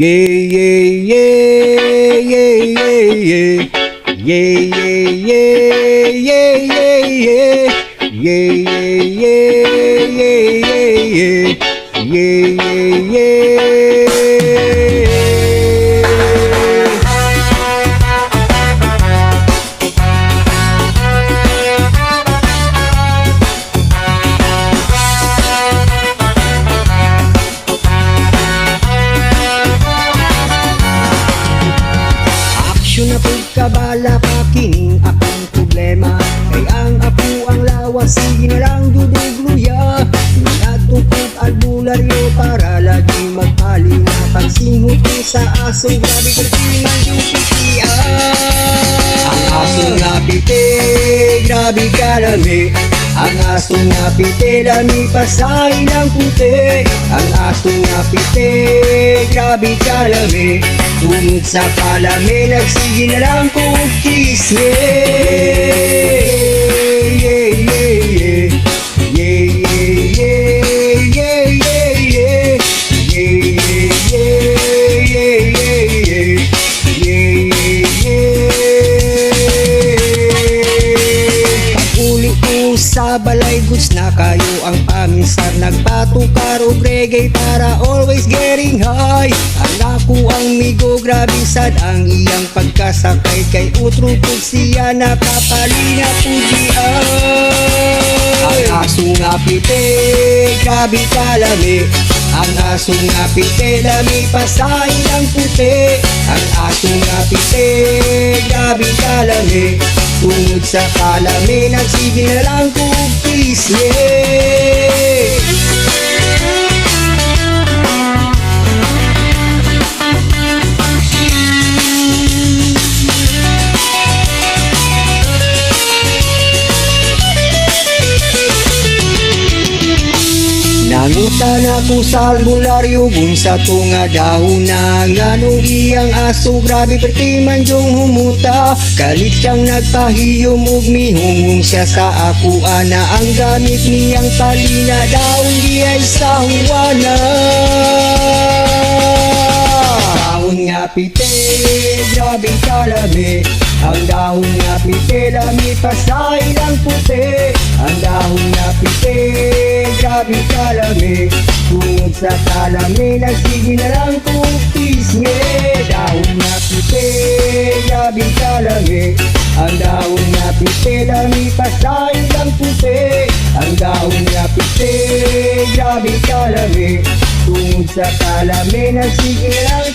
Yeah, yeah, yeah, yeah, yeah, yeah. Yeah, yeah, yeah, yeah, yeah, yeah. Yeah, yeah, yeah, yeah, yeah, yeah. Yeah, yeah, yeah. Aksyon na pagkabala pakining akong problema. Kay ang apo ang lawas, sige na lang dudugluya. Natupot al bularyo para lagi magpali na pagsingot ko sa aso. Grabe kertiman yung pitian. Ang aso nga piti, grabe kalami. Ang aso nga piti, dami pasay ng puti. Ang aso nga piti, grabe kalami. Tungod sa palami, nagsige na lang kong kisme. Yeah, yeah, yeah. Yeah, yeah, yeah, yeah, yeah, yeah. Yeah, yeah, yeah, yeah, yeah, yeah. Yeah, yeah, yeah. Pag-uli ko sa balay, goods na kayo ang paminsar. Nagpatukar o reggae para always getting high. Ako ang migo, grabe sad ang iyang pagkasakay. Kay utrutog siya nakapali na pugian. Ang aso nga pite, grabe kalami. Ang aso nga pite, dami pasay ng puti. Ang aso nga pite, grabe kalami. Tungod sa kalami, nagsige na lang kukis, yeah. Nangutan ako sa albularyo kung sa tunga dahon na nganong iyang aso. Grabe pertiman yung humuta. Kalit siyang nagpahiyom ug mihungong siya sa ako. Ana ang gamit niyang palina daon di ay sa huwana. Daon nga pite, grabe kalami. Ang dahon nga pite, dami pasay ng puti. Ang dahon nga pite, grabe kalami. Tungod sa kalami, nagsige na lang kukis, yeah. Dahon nga pite, grabe kalami. Ang dahon nga pite, dami pasay ng puti. Ang dahon nga pite, grabe kalami. Tungod sa kalami, nagsige na lang